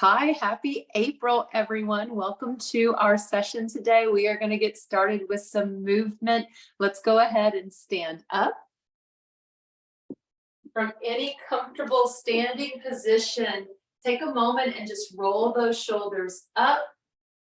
Hi, happy April, everyone. Welcome to our session today. We are going to get started with some movement. Let's go ahead and stand up from any comfortable standing position. Take a moment and just roll those shoulders up,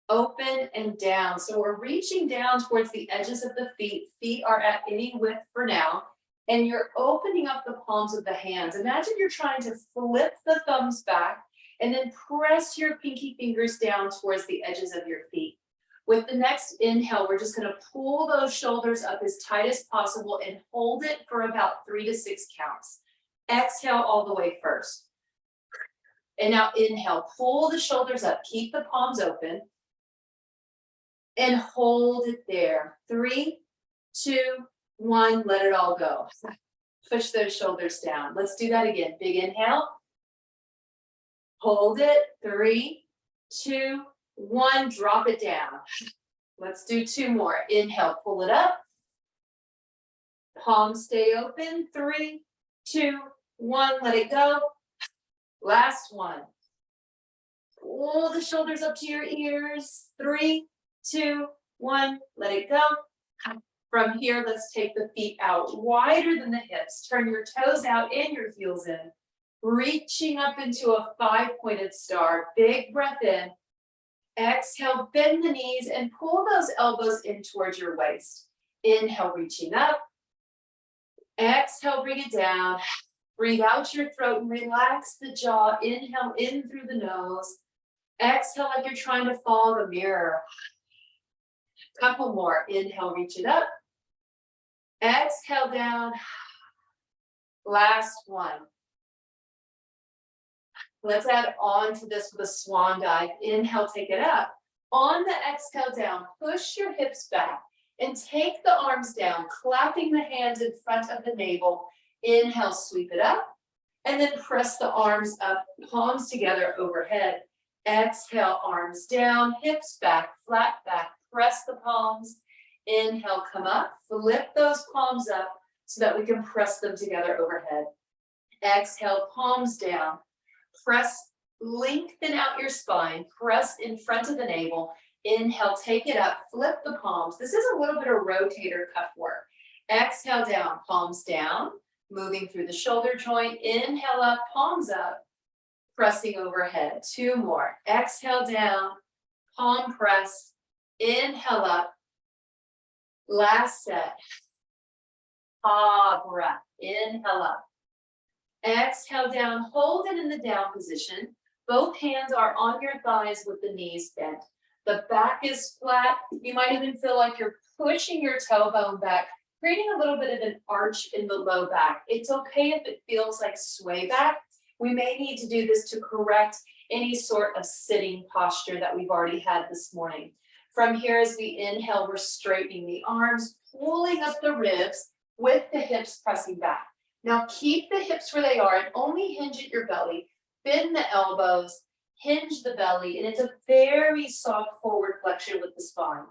open, and down. So we're reaching down towards the edges of the feet. Feet are at any width for now. And you're opening up the palms of the hands. Imagine you're trying to flip the thumbs back and then press your pinky fingers down towards the edges of your feet. With the next inhale, we're just going to pull those shoulders up as tight as possible and hold it for about 3 to 6 counts. Exhale all the way first. And now inhale, pull the shoulders up, keep the palms open, and hold it there. 3, 2, 1, let it all go. Push those shoulders down. Let's do that again. Big inhale. Hold it. 3, 2, 1, drop it down. Let's do 2 more. Inhale, pull it up. Palms stay open. 3, 2, 1, let it go. Last one. Pull the shoulders up to your ears. 3, 2, 1, let it go. From here, let's take the feet out wider than the hips. Turn your toes out and your heels in. Reaching up into a 5-pointed star. Big breath in. Exhale, bend the knees and pull those elbows in towards your waist. Inhale, reaching up. Exhale, bring it down. Breathe out your throat and relax the jaw. Inhale in through the nose. Exhale like you're trying to follow the mirror. Couple more. Inhale, reach it up. Exhale down. Last one. Let's add on to this with a swan dive. Inhale, take it up. On the exhale down, push your hips back and take the arms down, clapping the hands in front of the navel. Inhale, sweep it up, and then press the arms up, palms together overhead. Exhale, arms down, hips back, flat back, press the palms. Inhale, come up, flip those palms up so that we can press them together overhead. Exhale, palms down. Press, lengthen out your spine, press in front of the navel. Inhale, take it up, flip the palms. This is a little bit of rotator cuff work. Exhale down, palms down, moving through the shoulder joint. Inhale up, palms up, pressing overhead. 2 more. Exhale down, palm press. Inhale up. Last set. Breath. Inhale up. Exhale down, hold it in the down position. Both hands are on your thighs with the knees bent. The back is flat. You might even feel like you're pushing your tailbone back, creating a little bit of an arch in the low back. It's okay if it feels like sway back. We may need to do this to correct any sort of sitting posture that we've already had this morning. From here, as we inhale, we're straightening the arms, pulling up the ribs with the hips pressing back. Now keep the hips where they are and only hinge at your belly. Bend the elbows, hinge the belly, and it's a very soft forward flexion with the spine.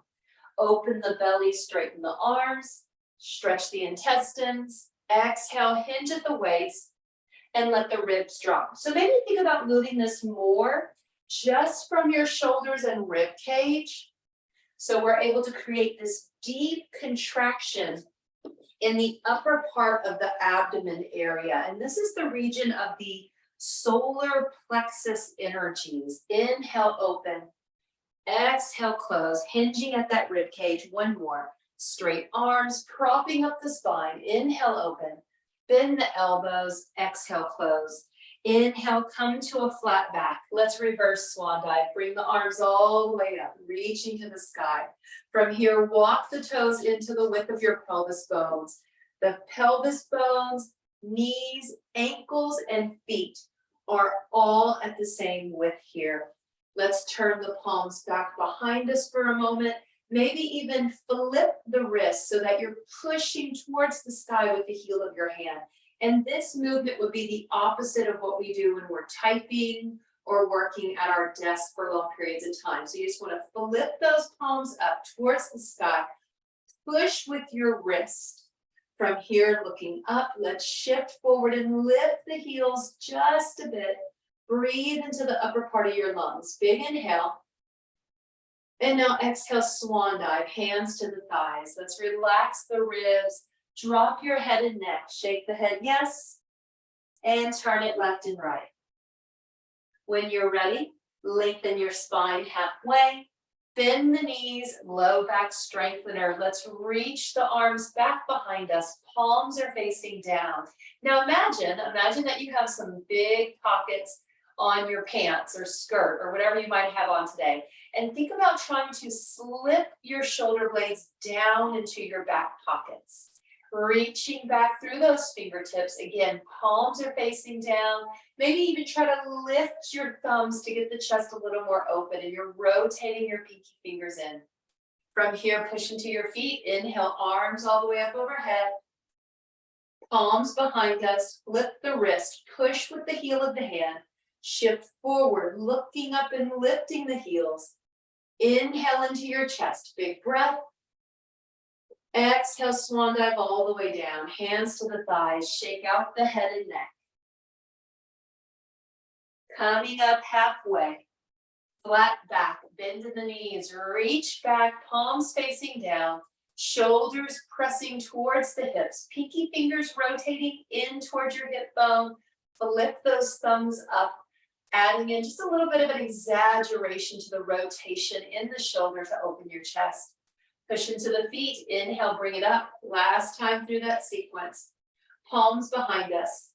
Open the belly, straighten the arms, stretch the intestines. Exhale, hinge at the waist, and let the ribs drop. So maybe think about moving this more just from your shoulders and rib cage. So we're able to create this deep contraction in the upper part of the abdomen area. And this is the region of the solar plexus energies. Inhale, open. Exhale, close, hinging at that rib cage. 1 more. Straight arms, propping up the spine. Inhale, open. Bend the elbows. Exhale, close. Inhale, come to a flat back. Let's reverse swan dive. Bring the arms all the way up, reaching to the sky. From here, walk the toes into the width of your pelvis bones. The pelvis bones, knees, ankles, and feet are all at the same width here. Let's turn the palms back behind us for a moment. Maybe even flip the wrists so that you're pushing towards the sky with the heel of your hand. And this movement would be the opposite of what we do when we're typing or working at our desk for long periods of time. So you just want to flip those palms up towards the sky. Push with your wrist. From here, looking up, let's shift forward and lift the heels just a bit. Breathe into the upper part of your lungs. Big inhale. And now exhale, swan dive, hands to the thighs. Let's relax the ribs. Drop your head and neck. Shake the head, yes. And turn it left and right. When you're ready, lengthen your spine halfway. Bend the knees, low back strengthener. Let's reach the arms back behind us. Palms are facing down. Now imagine that you have some big pockets on your pants or skirt or whatever you might have on today. And think about trying to slip your shoulder blades down into your back pockets. Reaching back through those fingertips. Again, palms are facing down. Maybe even try to lift your thumbs to get the chest a little more open, and you're rotating your pinky fingers in. From here, push into your feet. Inhale, arms all the way up overhead. Palms behind us. Flip the wrist. Push with the heel of the hand. Shift forward, looking up and lifting the heels. Inhale into your chest. Big breath. Exhale, swan dive all the way down. Hands to the thighs. Shake out the head and neck. Coming up halfway. Flat back. Bend in the knees. Reach back. Palms facing down. Shoulders pressing towards the hips. Pinky fingers rotating in towards your hip bone. Flip those thumbs up. Adding in just a little bit of an exaggeration to the rotation in the shoulder to open your chest. Push into the feet. Inhale, bring it up. Last time through that sequence. Palms behind us.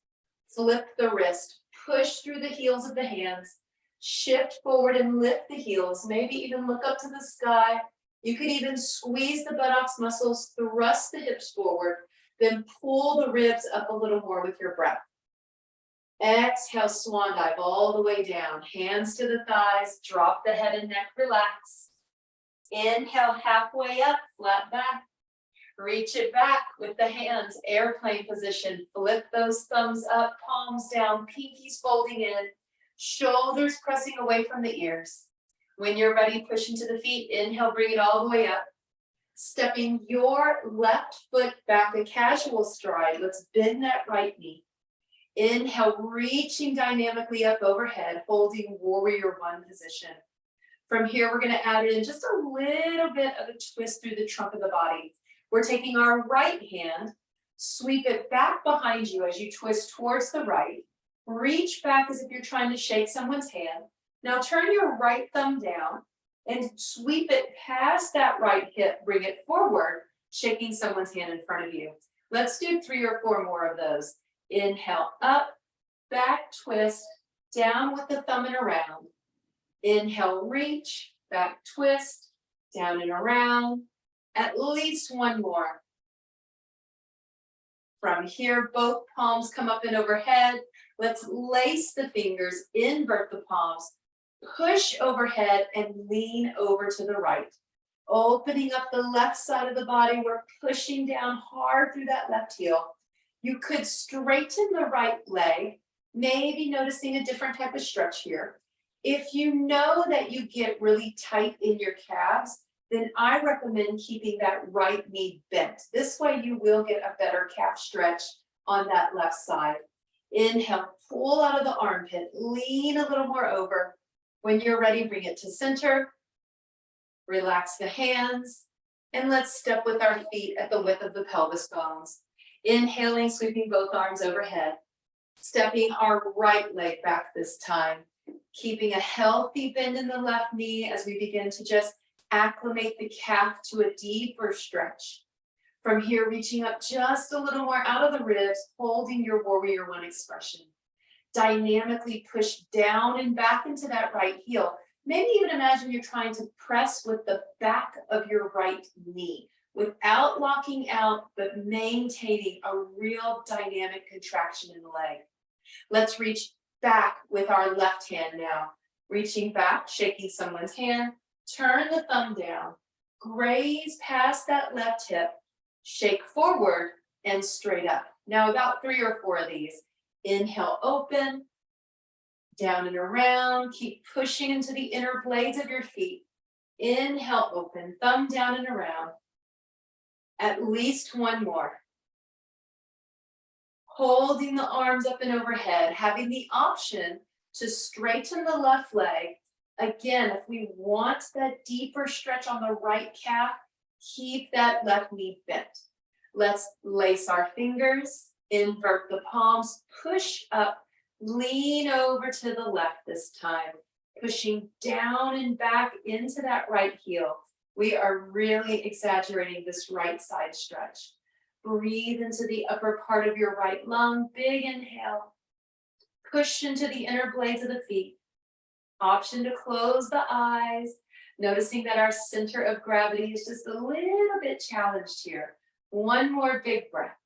Flip the wrist. Push through the heels of the hands. Shift forward and lift the heels. Maybe even look up to the sky. You could even squeeze the buttocks muscles, thrust the hips forward, then pull the ribs up a little more with your breath. Exhale, swan dive all the way down. Hands to the thighs. Drop the head and neck. Relax. Inhale, halfway up, flat back. Reach it back with the hands, airplane position. Flip those thumbs up, palms down, pinkies folding in, shoulders pressing away from the ears. When you're ready, push into the feet. Inhale, bring it all the way up. Stepping your left foot back, a casual stride. Let's bend that right knee. Inhale, reaching dynamically up overhead, holding warrior one position. From here, we're going to add in just a little bit of a twist through the trunk of the body. We're taking our right hand, sweep it back behind you as you twist towards the right. Reach back as if you're trying to shake someone's hand. Now turn your right thumb down and sweep it past that right hip. Bring it forward, shaking someone's hand in front of you. Let's do 3 or 4 more of those. Inhale, up, back twist, down with the thumb and around. Inhale, reach, back twist, down and around. At least 1 more. From here, both palms come up and overhead. Let's lace the fingers, invert the palms, push overhead and lean over to the right. Opening up the left side of the body, we're pushing down hard through that left heel. You could straighten the right leg, maybe noticing a different type of stretch here. If you know that you get really tight in your calves, then I recommend keeping that right knee bent. This way you will get a better calf stretch on that left side. Inhale, pull out of the armpit, lean a little more over. When you're ready, bring it to center. Relax the hands, and let's step with our feet at the width of the pelvis bones. Inhaling, sweeping both arms overhead. Stepping our right leg back this time. Keeping a healthy bend in the left knee as we begin to just acclimate the calf to a deeper stretch. From here, reaching up just a little more out of the ribs, holding your warrior one expression. Dynamically push down and back into that right heel. Maybe even imagine you're trying to press with the back of your right knee without locking out, but maintaining a real dynamic contraction in the leg. Let's reach back with our left hand now. Reaching back, shaking someone's hand, turn the thumb down, graze past that left hip, shake forward and straight up. Now about 3 or 4 of these. Inhale, open, down and around. Keep pushing into the inner blades of your feet. Inhale, open, thumb down and around. At least 1 more. Holding the arms up and overhead, having the option to straighten the left leg. Again, if we want that deeper stretch on the right calf, keep that left knee bent. Let's lace our fingers, invert the palms, push up, lean over to the left this time, pushing down and back into that right heel. We are really exaggerating this right side stretch. Breathe into the upper part of your right lung, big inhale. Push into the inner blades of the feet. Option to close the eyes, noticing that our center of gravity is just a little bit challenged here. One more big breath.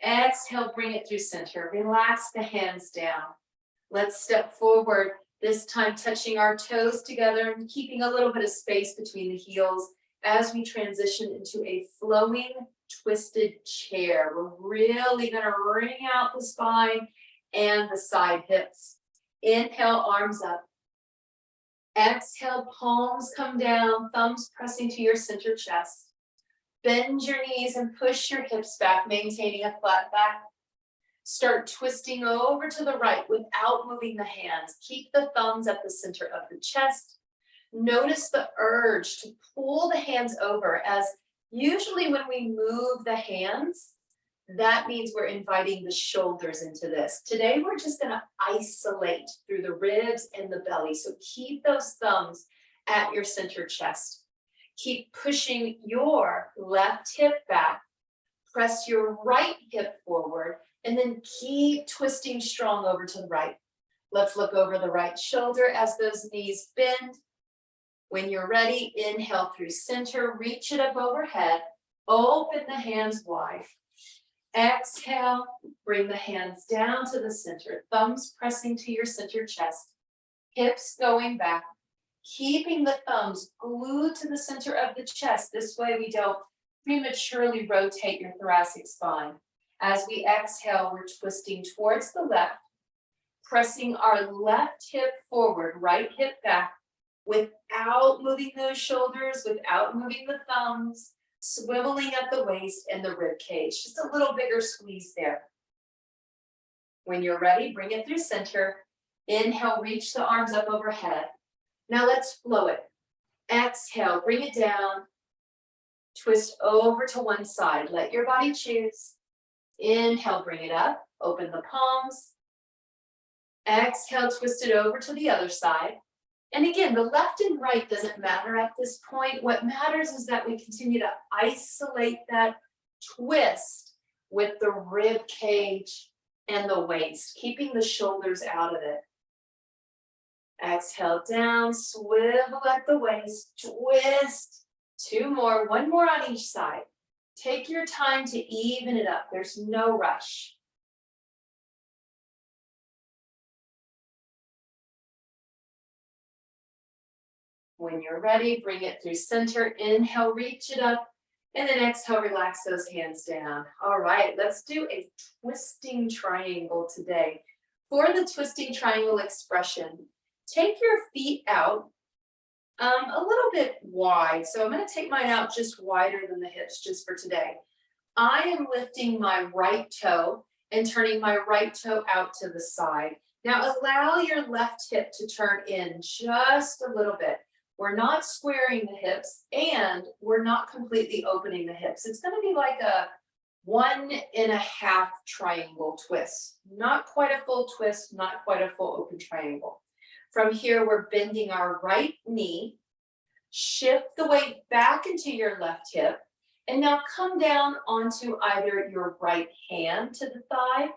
Exhale, bring it through center. Relax the hands down. Let's step forward, this time touching our toes together and keeping a little bit of space between the heels as we transition into a flowing, twisted chair. We're really gonna wring out the spine and the side hips. Inhale, arms up. Exhale, palms come down, thumbs pressing to your center chest. Bend your knees and push your hips back, maintaining a flat back. Start twisting over to the right without moving the hands. Keep the thumbs at the center of the chest. Notice the urge to pull the hands over, as usually when we move the hands, that means we're inviting the shoulders into this. Today, we're just gonna isolate through the ribs and the belly. So keep those thumbs at your center chest. Keep pushing your left hip back. Press your right hip forward, and then keep twisting strong over to the right. Let's look over the right shoulder as those knees bend. When you're ready, inhale through center, reach it up overhead, open the hands wide. Exhale, bring the hands down to the center, thumbs pressing to your center chest, hips going back, keeping the thumbs glued to the center of the chest. This way we don't prematurely rotate your thoracic spine. As we exhale, we're twisting towards the left, pressing our left hip forward, right hip back, without moving those shoulders, without moving the thumbs, swiveling at the waist and the rib cage. Just a little bigger squeeze there. When you're ready, bring it through center. Inhale, reach the arms up overhead. Now let's flow it. Exhale, bring it down. Twist over to one side. Let your body choose. Inhale, bring it up. Open the palms. Exhale, twist it over to the other side. And again, the left and right doesn't matter at this point. What matters is that we continue to isolate that twist with the rib cage and the waist, keeping the shoulders out of it. Exhale down, swivel at the waist, twist. Two more, one more on each side. Take your time to even it up. There's no rush. When you're ready, bring it through center. Inhale, reach it up. And then exhale, relax those hands down. All right, let's do a twisting triangle today. For the twisting triangle expression, take your feet out a little bit wide. So I'm going to take mine out just wider than the hips just for today. I am lifting my right toe and turning my right toe out to the side. Now allow your left hip to turn in just a little bit. We're not squaring the hips and we're not completely opening the hips. It's going to be like a 1.5 triangle twist. Not quite a full twist, not quite a full open triangle. From here, we're bending our right knee, shift the weight back into your left hip, and now come down onto either your right hand to the thigh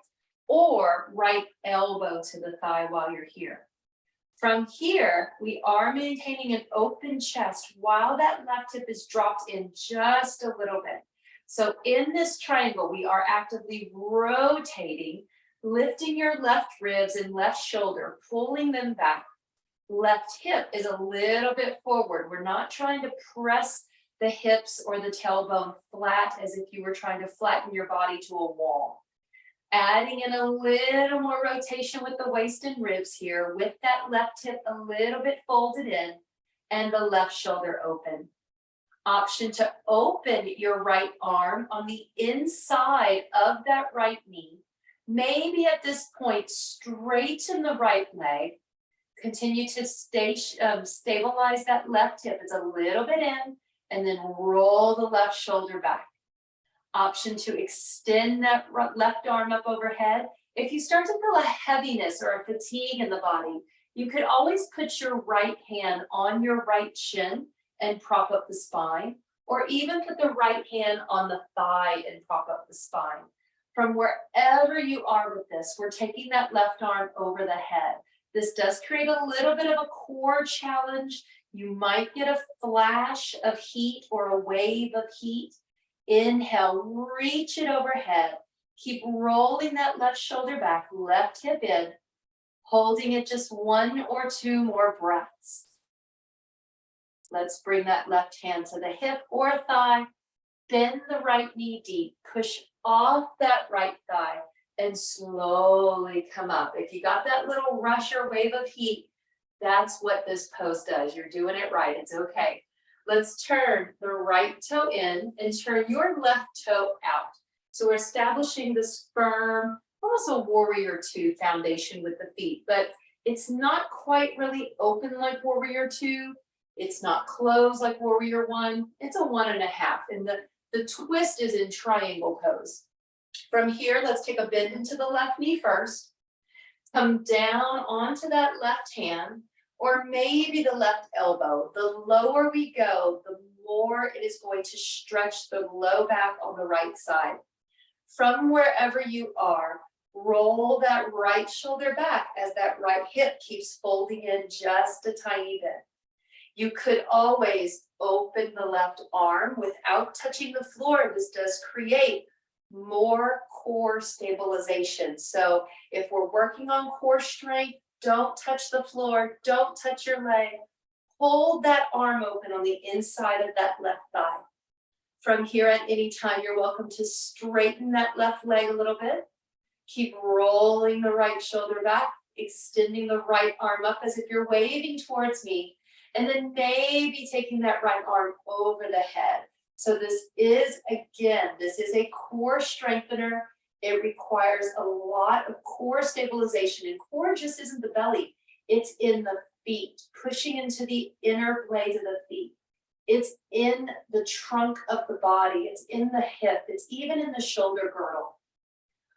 or right elbow to the thigh while you're here. From here, we are maintaining an open chest while that left hip is dropped in just a little bit. So in this triangle, we are actively rotating, lifting your left ribs and left shoulder, pulling them back. Left hip is a little bit forward. We're not trying to press the hips or the tailbone flat as if you were trying to flatten your body to a wall. Adding in a little more rotation with the waist and ribs here, with that left hip a little bit folded in and the left shoulder open. Option to open your right arm on the inside of that right knee. Maybe at this point, straighten the right leg. Continue to stabilize that left hip. It's a little bit in, and then roll the left shoulder back. Option to extend that left arm up overhead. If you start to feel a heaviness or a fatigue in the body, you could always put your right hand on your right shin and prop up the spine, or even put the right hand on the thigh and prop up the spine. From wherever you are with this, we're taking that left arm over the head. This does create a little bit of a core challenge. You might get a flash of heat or a wave of heat. Inhale, reach it overhead. Keep rolling that left shoulder back, left hip in, holding it just 1 or 2 more breaths. Let's bring that left hand to the hip or thigh. Bend the right knee deep. Push off that right thigh and slowly come up. If you got that little rush or wave of heat, that's what this pose does. You're doing it right. It's okay. Let's turn the right toe in and turn your left toe out. So we're establishing this firm, almost a warrior 2 foundation with the feet, but it's not quite really open like warrior 2. It's not closed like warrior 1. It's a 1.5. And the twist is in triangle pose. From here, let's take a bend into the left knee first. Come down onto that left hand, or maybe the left elbow. The lower we go, the more it is going to stretch the low back on the right side. From wherever you are, roll that right shoulder back as that right hip keeps folding in just a tiny bit. You could always open the left arm without touching the floor. This does create more core stabilization. So if we're working on core strength, don't touch the floor, don't touch your leg. Hold that arm open on the inside of that left thigh. From here, at any time, you're welcome to straighten that left leg a little bit. Keep rolling the right shoulder back, extending the right arm up as if you're waving towards me. And then maybe taking that right arm over the head. So this is a core strengthener. It requires a lot of core stabilization, and core just isn't the belly. It's in the feet, pushing into the inner blades of the feet. It's in the trunk of the body. It's in the hip. It's even in the shoulder girdle.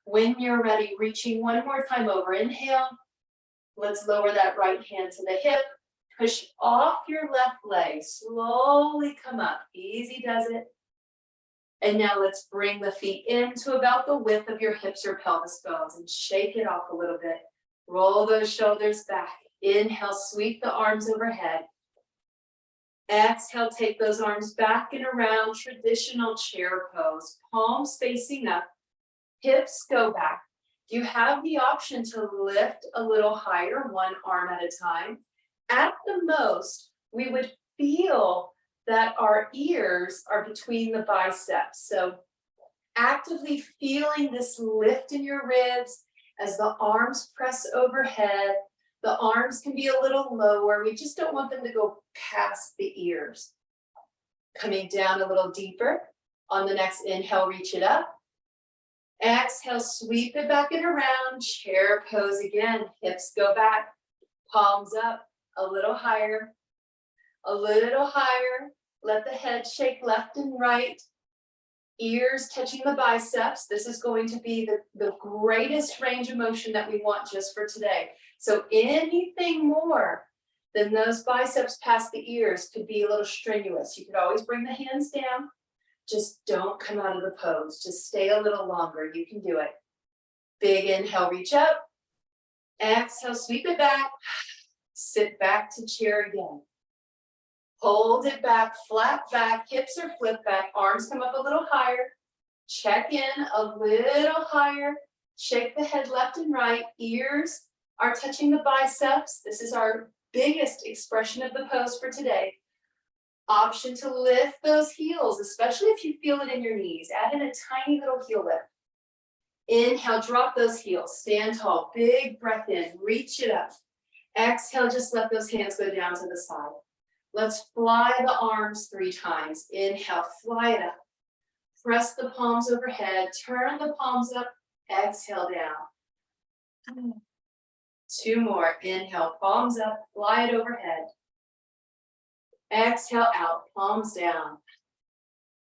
When you're ready, reaching one more time over. Inhale. Let's lower that right hand to the hip. Push off your left leg. Slowly come up. Easy does it. And now let's bring the feet in to about the width of your hips or pelvis bones and shake it off a little bit. Roll those shoulders back. Inhale, sweep the arms overhead. Exhale, take those arms back and around, traditional chair pose. Palms facing up, hips go back. You have the option to lift a little higher, one arm at a time. At the most, we would feel that our ears are between the biceps. So actively feeling this lift in your ribs as the arms press overhead. The arms can be a little lower. We just don't want them to go past the ears. Coming down a little deeper. On the next inhale, reach it up. Exhale, sweep it back and around. Chair pose again. Hips go back. Palms up. A little higher. A little higher. Let the head shake left and right. Ears touching the biceps. This is going to be the greatest range of motion that we want just for today. So anything more than those biceps past the ears could be a little strenuous. You could always bring the hands down. Just don't come out of the pose. Just stay a little longer. You can do it. Big inhale, reach up. Exhale, sweep it back. Sit back to chair again. Hold it back, flat back, hips are flipped back, arms come up a little higher. Check in a little higher. Shake the head left and right. Ears are touching the biceps. This is our biggest expression of the pose for today. Option to lift those heels, especially if you feel it in your knees. Add in a tiny little heel lift. Inhale, drop those heels. Stand tall. Big breath in. Reach it up. Exhale, just let those hands go down to the side. Let's fly the arms 3 times. Inhale, fly it up. Press the palms overhead. Turn the palms up. Exhale down. 2 more. Inhale, palms up, fly it overhead. Exhale out, palms down.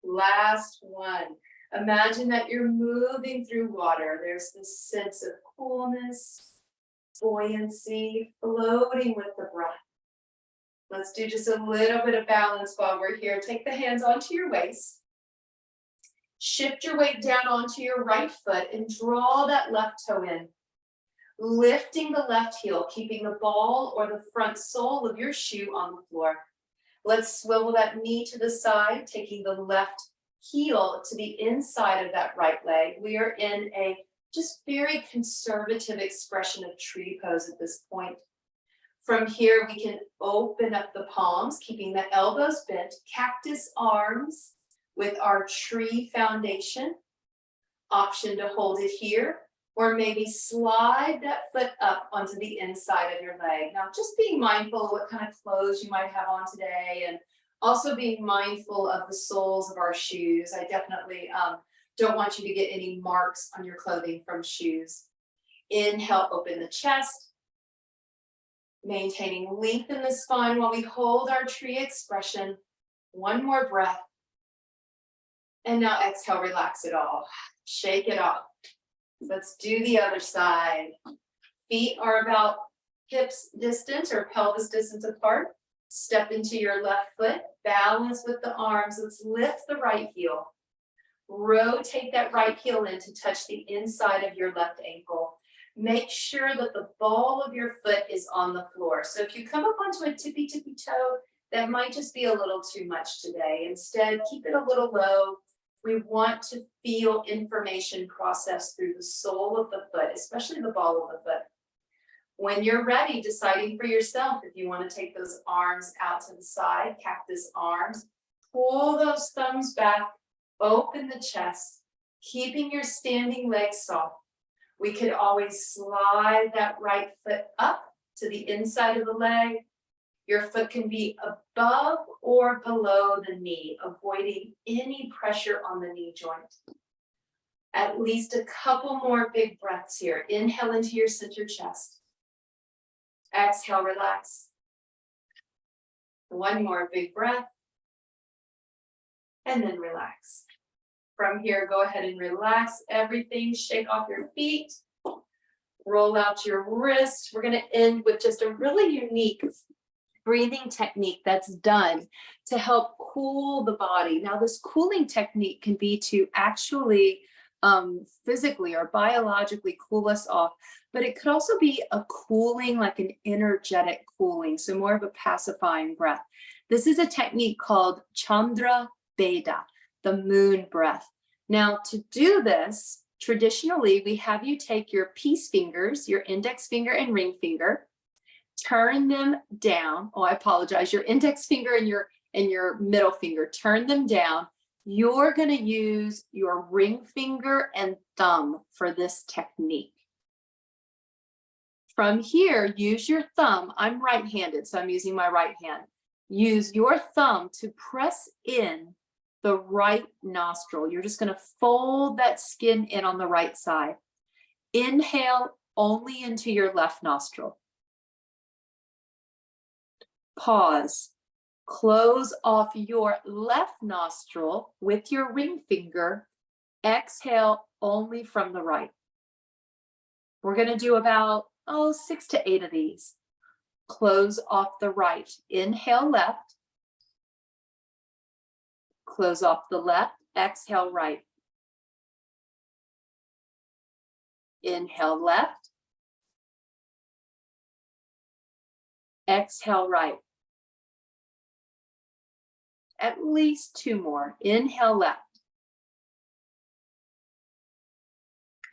Last one. Imagine that you're moving through water. There's this sense of coolness, buoyancy, floating with the breath. Let's do just a little bit of balance while we're here. Take the hands onto your waist. Shift your weight down onto your right foot and draw that left toe in. Lifting the left heel, keeping the ball or the front sole of your shoe on the floor. Let's swivel that knee to the side, taking the left heel to the inside of that right leg. We are in a just very conservative expression of tree pose at this point. From here, we can open up the palms, keeping the elbows bent, cactus arms with our tree foundation. Option to hold it here, or maybe slide that foot up onto the inside of your leg. Now, just being mindful of what kind of clothes you might have on today, and also being mindful of the soles of our shoes. I definitely don't want you to get any marks on your clothing from shoes. Inhale, open the chest, maintaining length in the spine while we hold our tree expression. One more breath. And now exhale, relax it all. Shake it off. Let's do the other side. Feet are about hips distance or pelvis distance apart. Step into your left foot, balance with the arms. Let's lift the right heel. Rotate that right heel in to touch the inside of your left ankle. Make sure that the ball of your foot is on the floor. So if you come up onto a tippy toe, that might just be a little too much today. Instead, keep it a little low. We want to feel information processed through the sole of the foot, especially the ball of the foot. When you're ready, deciding for yourself if you want to take those arms out to the side, cactus arms, pull those thumbs back, open the chest, keeping your standing legs soft. We could always slide that right foot up to the inside of the leg. Your foot can be above or below the knee, avoiding any pressure on the knee joint. At least a couple more big breaths here. Inhale into your center chest. Exhale, relax. One more big breath. And then relax. From here, go ahead and relax everything. Shake off your feet. Roll out your wrists. We're going to end with just a really unique breathing technique that's done to help cool the body. Now, this cooling technique can be to actually physically or biologically cool us off, but it could also be a cooling, like an energetic cooling, so more of a pacifying breath. This is a technique called Chandra Veda, the moon breath. Now, to do this, traditionally, we have you take your peace fingers, your index finger and ring finger, turn them down. Oh, I apologize. Your index finger and your middle finger, turn them down. You're going to use your ring finger and thumb for this technique. From here, use your thumb. I'm right-handed, so I'm using my right hand. Use your thumb to press in the right nostril. You're just going to fold that skin in on the right side. Inhale only into your left nostril. Pause. Close off your left nostril with your ring finger. Exhale only from the right. We're going to do about 6 to 8 of these. Close off the right. Inhale left. Close off the left. Exhale right. Inhale left. Exhale right. At least 2 more. Inhale left.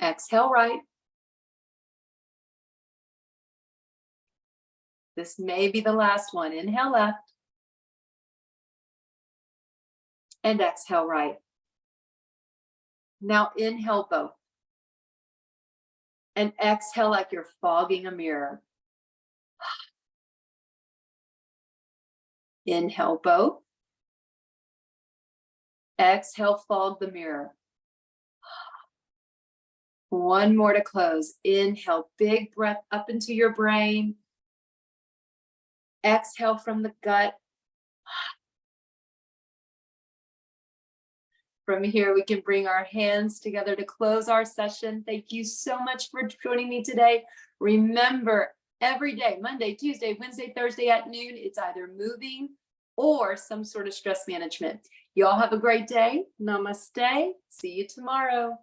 Exhale right. This may be the last one. Inhale left. And exhale right. Now inhale both. And exhale like you're fogging a mirror. Inhale both. Exhale, fog the mirror. One more to close. Inhale, big breath up into your brain. Exhale from the gut. From here, we can bring our hands together to close our session. Thank you so much for joining me today. Remember, every day, Monday, Tuesday, Wednesday, Thursday at noon, it's either moving or some sort of stress management. You all have a great day. Namaste. See you tomorrow.